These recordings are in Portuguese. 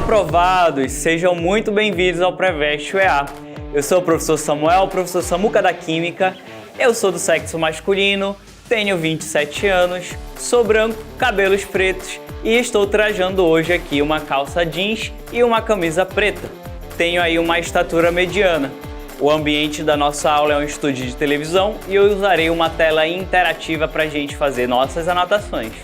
aprovados, sejam muito bem-vindos ao Preveste UEA. Eu sou o professor Samuel, professor Samuca da Química, eu sou do sexo masculino, tenho 27 anos, sou branco, cabelos pretos e estou trajando hoje aqui uma calça jeans e uma camisa preta. Tenho aí uma estatura mediana. O ambiente da nossa aula é um estúdio de televisão e eu usarei uma tela interativa para a gente fazer nossas anotações.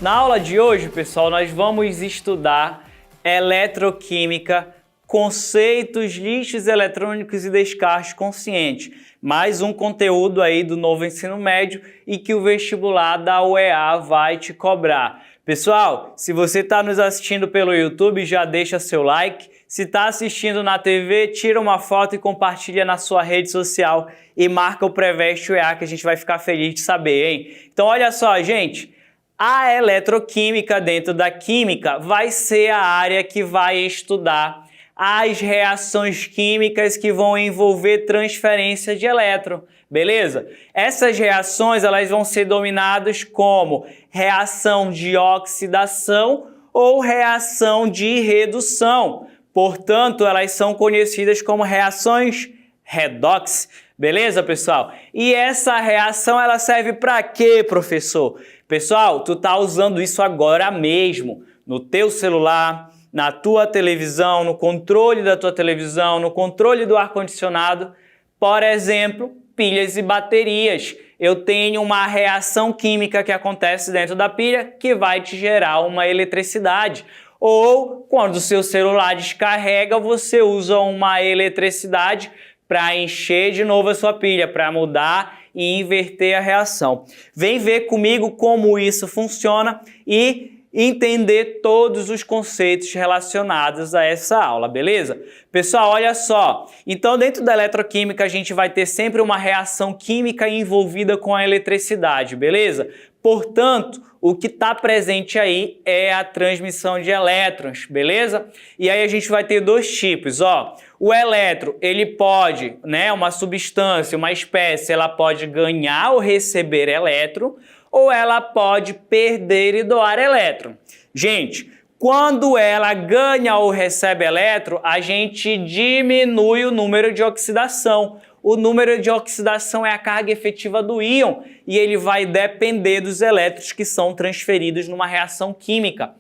Na aula de hoje, pessoal, nós vamos estudar eletroquímica, conceitos, lixos eletrônicos e descarte consciente. Mais um conteúdo aí do novo ensino médio e que o vestibular da UEA vai te cobrar. Pessoal, se você está nos assistindo pelo YouTube, já deixa seu like. Se está assistindo na TV, tira uma foto e compartilha na sua rede social e marca o Preveste UEA, que a gente vai ficar feliz de saber, hein? Então olha só, gente. A eletroquímica dentro da química vai ser a área que vai estudar as reações químicas que vão envolver transferência de elétron, beleza? Essas reações elas vão ser dominadas como reação de oxidação ou reação de redução. Portanto, elas são conhecidas como reações redox, beleza, pessoal? E essa reação ela serve para quê, professor? Pessoal, tu tá usando isso agora mesmo no teu celular, na tua televisão, no controle da tua televisão, no controle do ar-condicionado. Por exemplo, pilhas e baterias. Eu tenho uma reação química que acontece dentro da pilha que vai te gerar uma eletricidade. Ou quando o seu celular descarrega, você usa uma eletricidade para encher de novo a sua pilha, para mudar e inverter a reação. Vem ver comigo como isso funciona e entender todos os conceitos relacionados a essa aula, beleza? Pessoal, olha só. Então, dentro da eletroquímica, a gente vai ter sempre uma reação química envolvida com a eletricidade, beleza? Portanto, o que está presente aí é a transmissão de elétrons, beleza? E aí a gente vai ter dois tipos, ó. O elétron, ele pode, né, uma substância, uma espécie, ela pode ganhar ou receber elétron, ou ela pode perder e doar elétron. Gente, quando ela ganha ou recebe elétron, a gente diminui o número de oxidação. O número de oxidação é a carga efetiva do íon e ele vai depender dos elétrons que são transferidos numa reação química.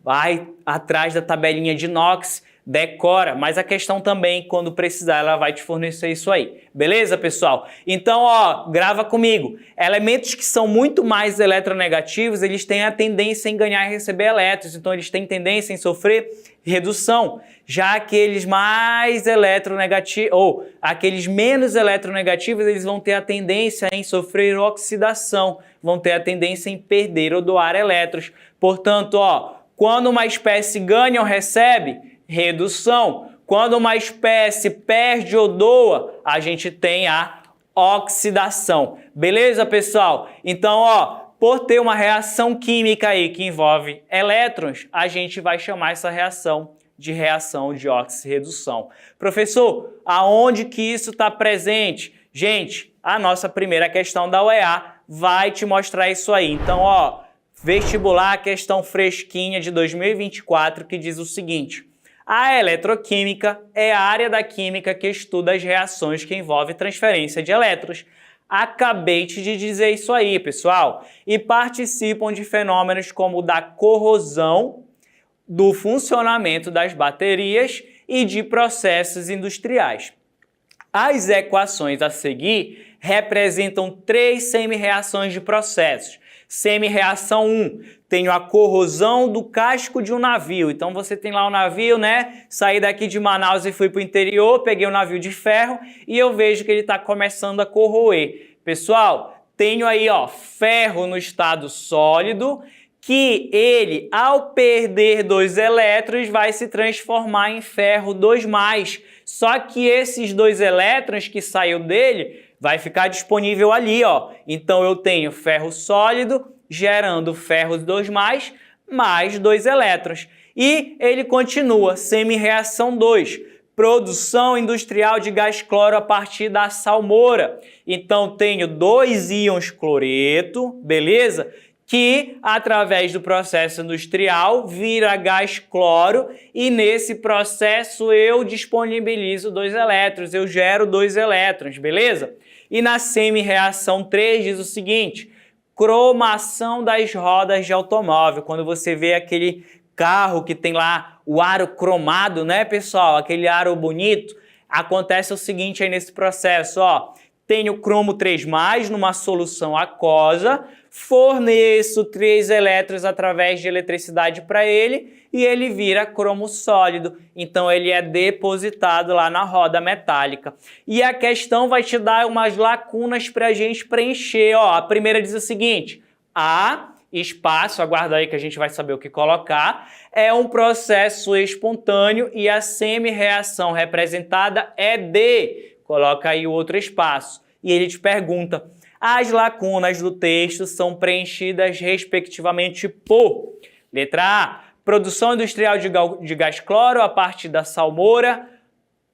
Vai atrás da tabelinha de Knox, decora, mas a questão também, quando precisar, ela vai te fornecer isso aí. Beleza, pessoal? Então, ó, grava comigo. Elementos que são muito mais eletronegativos, eles têm a tendência em ganhar e receber elétrons, então eles têm tendência em sofrer redução. Já aqueles mais eletronegativos, ou aqueles menos eletronegativos, eles vão ter a tendência em sofrer oxidação, vão ter a tendência em perder ou doar elétrons. Portanto, ó, quando uma espécie ganha ou recebe, redução. Quando uma espécie perde ou doa, a gente tem a oxidação. Beleza, pessoal? Então, ó, por ter uma reação química aí que envolve elétrons, a gente vai chamar essa reação de oxirredução. Professor, aonde que isso está presente? Gente, a nossa primeira questão da UEA vai te mostrar isso aí. Então, ó, vestibular, questão fresquinha de 2024 que diz o seguinte: a eletroquímica é a área da química que estuda as reações que envolvem transferência de elétrons. Acabei de dizer isso aí, pessoal. E participam de fenômenos como o da corrosão, do funcionamento das baterias e de processos industriais. As equações a seguir representam três semi-reações de processos. Semi-reação 1, tenho a corrosão do casco de um navio. Então você tem lá o navio, né? Saí daqui de Manaus e fui para o interior, peguei um navio de ferro e eu vejo que ele está começando a corroer. Pessoal, tenho aí, ó, ferro no estado sólido, que ele, ao perder 2 elétrons, vai se transformar em ferro 2+. Só que esses 2 elétrons que saiu dele vai ficar disponível ali, ó. Então eu tenho ferro sólido gerando ferro 2+, mais 2 elétrons. E ele continua, semi-reação 2, produção industrial de gás cloro a partir da salmoura. Então tenho 2 íons cloreto, beleza? que, através do processo industrial, vira gás cloro e nesse processo eu disponibilizo 2 elétrons, eu gero 2 elétrons, beleza? E na semi-reação 3 diz o seguinte: cromação das rodas de automóvel. Quando você vê aquele carro que tem lá o aro cromado, né, pessoal? Aquele aro bonito, acontece o seguinte aí nesse processo, ó. Tenho cromo 3+, numa solução aquosa, forneço 3 elétrons através de eletricidade para ele e ele vira cromo sólido. Então ele é depositado lá na roda metálica. E a questão vai te dar umas lacunas para a gente preencher. Ó, a primeira diz o seguinte: A, espaço, aguarda aí que a gente vai saber o que colocar, é um processo espontâneo e a semi-reação representada é D. Coloca aí o outro espaço. E ele te pergunta: as lacunas do texto são preenchidas respectivamente por... Letra A, produção industrial de gás cloro a partir da salmoura,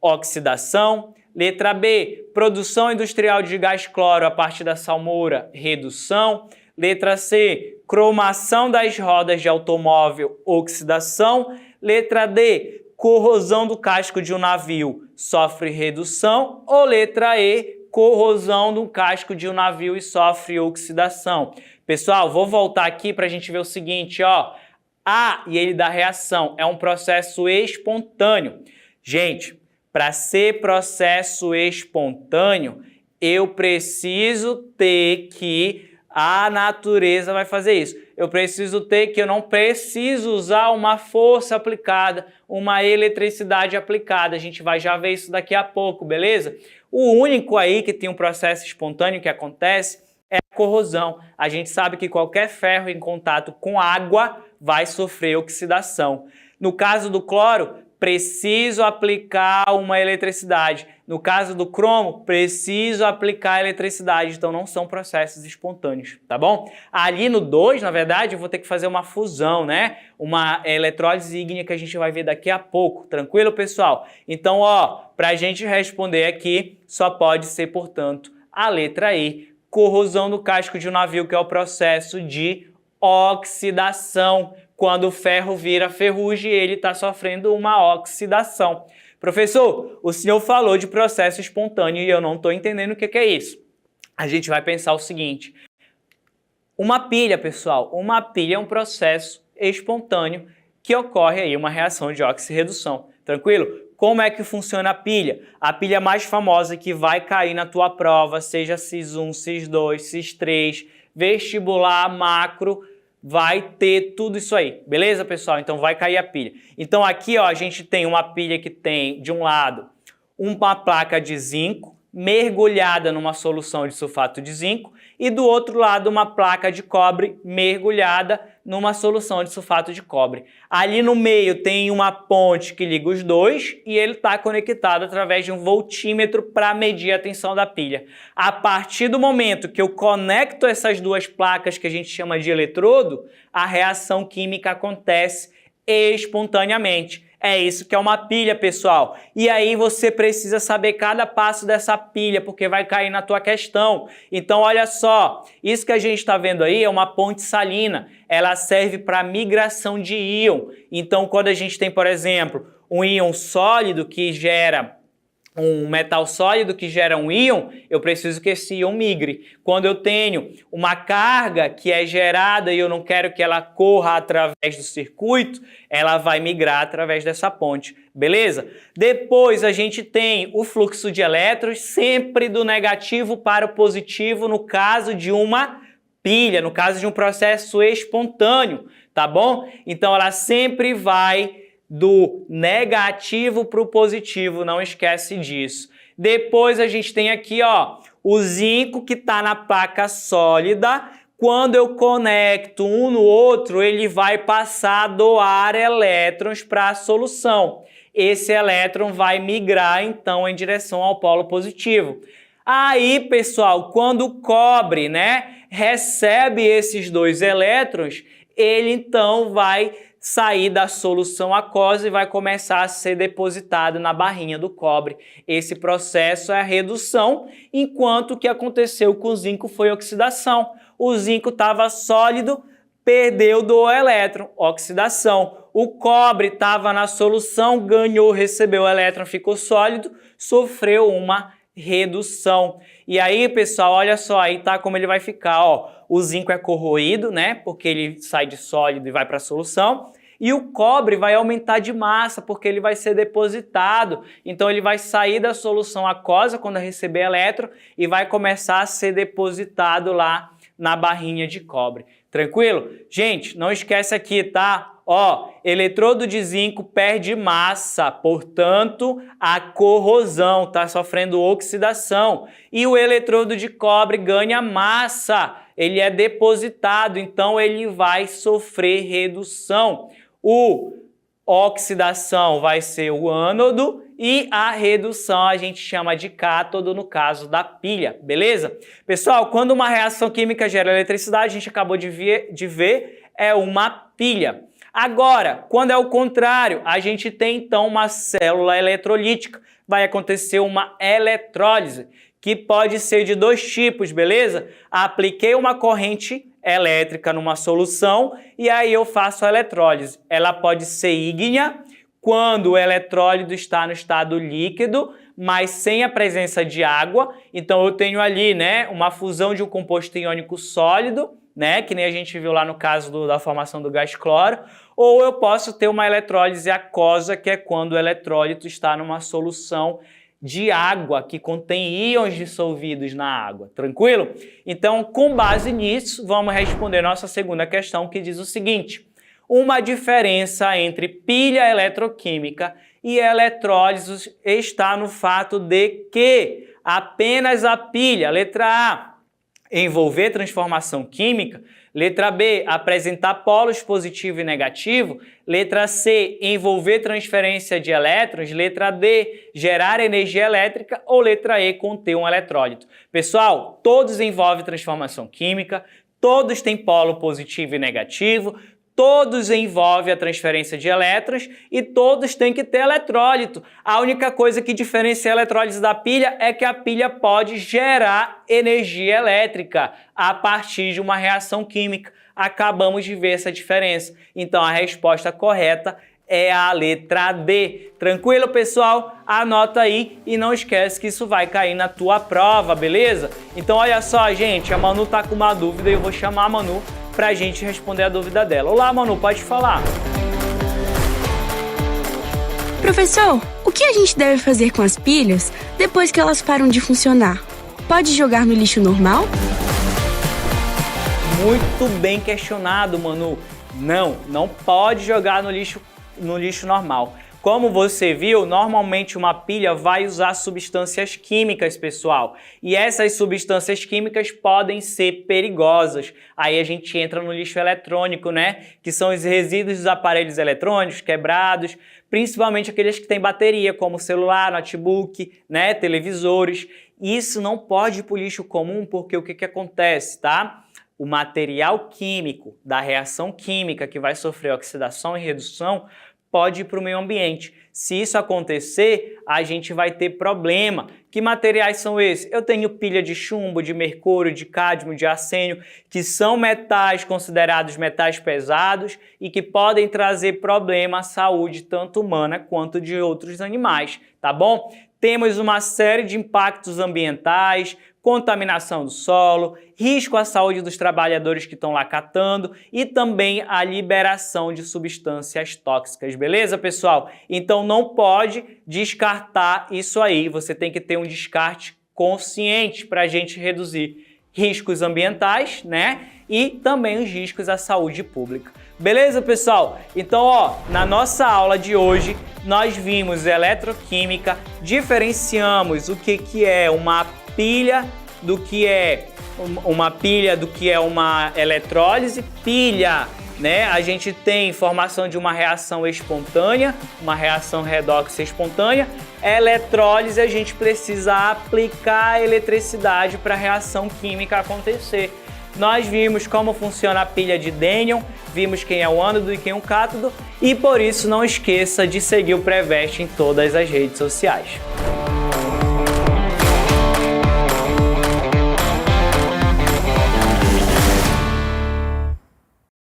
oxidação. Letra B, produção industrial de gás cloro a partir da salmoura, redução. Letra C, cromação das rodas de automóvel, oxidação. Letra D, corrosão do casco de um navio, sofre redução. Ou letra E, corrosão do casco de um navio e sofre oxidação. Pessoal, vou voltar aqui para a gente ver o seguinte, ó. A e ele dá reação, é um processo espontâneo. Gente, para ser processo espontâneo, eu preciso ter que a natureza vai fazer isso. Eu preciso ter que eu não preciso usar uma força aplicada, uma eletricidade aplicada. A gente vai já ver isso daqui a pouco, beleza? O único aí que tem um processo espontâneo que acontece é a corrosão. A gente sabe que qualquer ferro em contato com água vai sofrer oxidação. No caso do cloro, preciso aplicar uma eletricidade. No caso do cromo, preciso aplicar eletricidade. Então não são processos espontâneos, tá bom? Ali no 2, na verdade, eu vou ter que fazer uma fusão, né? Uma eletrólise ígnea que a gente vai ver daqui a pouco. Tranquilo, pessoal? Então, ó, para a gente responder aqui, só pode ser, portanto, a letra E. Corrosão do casco de um navio, que é o processo de oxidação. Quando o ferro vira ferrugem, ele está sofrendo uma oxidação. Professor, o senhor falou de processo espontâneo e eu não estou entendendo o que é isso. A gente vai pensar o seguinte. Uma pilha, pessoal, uma pilha é um processo espontâneo que ocorre aí uma reação de oxirredução. Tranquilo? Como é que funciona a pilha? A pilha mais famosa que vai cair na tua prova, seja CIS1, CIS2, CIS3, vestibular, macro, vai ter tudo isso aí, beleza, pessoal? Então vai cair a pilha. Então aqui, ó, a gente tem uma pilha que tem, de um lado, uma placa de zinco mergulhada numa solução de sulfato de zinco e do outro lado uma placa de cobre mergulhada numa solução de sulfato de cobre. Ali no meio tem uma ponte que liga os dois e ele está conectado através de um voltímetro para medir a tensão da pilha. A partir do momento que eu conecto essas duas placas que a gente chama de eletrodo, a reação química acontece espontaneamente. É isso que é uma pilha, pessoal. E aí você precisa saber cada passo dessa pilha, porque vai cair na tua questão. Então, olha só, isso que a gente está vendo aí é uma ponte salina. Ela serve para migração de íon. Então, quando a gente tem, por exemplo, um íon sólido que gera um metal sólido que gera um íon, eu preciso que esse íon migre. Quando eu tenho uma carga que é gerada e eu não quero que ela corra através do circuito, ela vai migrar através dessa ponte, beleza? Depois a gente tem o fluxo de elétrons sempre do negativo para o positivo no caso de uma pilha, no caso de um processo espontâneo, tá bom? Então ela sempre vai do negativo para o positivo, não esquece disso. Depois a gente tem aqui, ó, o zinco que está na placa sólida. Quando eu conecto um no outro, ele vai passar a doar elétrons para a solução. Esse elétron vai migrar, então, em direção ao polo positivo. Aí, pessoal, quando o cobre, né, recebe esses dois elétrons, ele, então, vai sair da solução aquosa e vai começar a ser depositado na barrinha do cobre. Esse processo é a redução, enquanto o que aconteceu com o zinco foi a oxidação. O zinco estava sólido, perdeu do elétron, oxidação. O cobre estava na solução, ganhou, recebeu o elétron, ficou sólido, sofreu uma redução. E aí, pessoal, olha só, aí tá como ele vai ficar, ó. O zinco é corroído, né? Porque ele sai de sólido e vai para a solução. E o cobre vai aumentar de massa, porque ele vai ser depositado. Então, ele vai sair da solução aquosa quando receber elétron e vai começar a ser depositado lá na barrinha de cobre. Tranquilo? Gente, não esquece aqui, tá? Ó, eletrodo de zinco perde massa, portanto, a corrosão está sofrendo oxidação. E o eletrodo de cobre ganha massa, ele é depositado, então ele vai sofrer redução. O oxidação vai ser o ânodo e a redução a gente chama de cátodo no caso da pilha, beleza? Pessoal, quando uma reação química gera eletricidade, a gente acabou de ver, é uma pilha. Agora, quando é o contrário, a gente tem então uma célula eletrolítica, vai acontecer uma eletrólise, que pode ser de dois tipos, beleza? Apliquei uma corrente elétrica numa solução e aí eu faço a eletrólise. Ela pode ser ígnea, quando o eletrólito está no estado líquido, mas sem a presença de água. Então eu tenho ali, né, uma fusão de um composto iônico sólido, né, que nem a gente viu lá no caso da formação do gás cloro, ou eu posso ter uma eletrólise aquosa, que é quando o eletrólito está numa solução de água, que contém íons dissolvidos na água, tranquilo? Então, com base nisso, vamos responder nossa segunda questão, que diz o seguinte: uma diferença entre pilha eletroquímica e eletrólise está no fato de que apenas a pilha, letra A, envolver transformação química, letra B, apresentar polos positivo e negativo, letra C, envolver transferência de elétrons, letra D, gerar energia elétrica ou letra E, conter um eletrólito. Pessoal, todos envolvem transformação química, todos têm polo positivo e negativo, todos envolvem a transferência de elétrons e todos têm que ter eletrólito. A única coisa que diferencia a eletrólise da pilha é que a pilha pode gerar energia elétrica a partir de uma reação química. Acabamos de ver essa diferença. Então, a resposta correta é a letra D. Tranquilo, pessoal? Anota aí e não esquece que isso vai cair na tua prova, beleza? Então, olha só, gente, a Manu tá com uma dúvida e eu vou chamar a Manu pra gente responder a dúvida dela. Olá, Manu, pode falar. Professor, o que a gente deve fazer com as pilhas depois que elas param de funcionar? Pode jogar no lixo normal? Muito bem questionado, Manu. Não pode jogar no lixo normal. Como você viu, normalmente uma pilha vai usar substâncias químicas, pessoal. E essas substâncias químicas podem ser perigosas. Aí a gente entra no lixo eletrônico, né? Que são os resíduos dos aparelhos eletrônicos quebrados, principalmente aqueles que têm bateria, como celular, notebook, né? Televisores. Isso não pode ir para o lixo comum, porque o que acontece, tá? O material químico da reação química que vai sofrer oxidação e redução pode ir para o meio ambiente. Se isso acontecer, a gente vai ter problema. Que materiais são esses? Eu tenho pilha de chumbo, de mercúrio, de cádmio, de arsênio, que são metais considerados metais pesados e que podem trazer problema à saúde tanto humana quanto de outros animais, tá bom? Temos uma série de impactos ambientais, contaminação do solo, risco à saúde dos trabalhadores que estão lá catando e também a liberação de substâncias tóxicas, beleza, pessoal? Então não pode descartar isso aí, você tem que ter um descarte consciente para a gente reduzir riscos ambientais, né? E também os riscos à saúde pública. Beleza, pessoal? Então, ó, na nossa aula de hoje, nós vimos eletroquímica, diferenciamos o que é uma pilha do que é uma eletrólise. Pilha, né? A gente tem formação de uma reação espontânea, uma reação redox espontânea. Eletrólise, a gente precisa aplicar a eletricidade para a reação química acontecer. Nós vimos como funciona a pilha de Daniel, vimos quem é o ânodo e quem é o cátodo, e por isso não esqueça de seguir o Preveste em todas as redes sociais.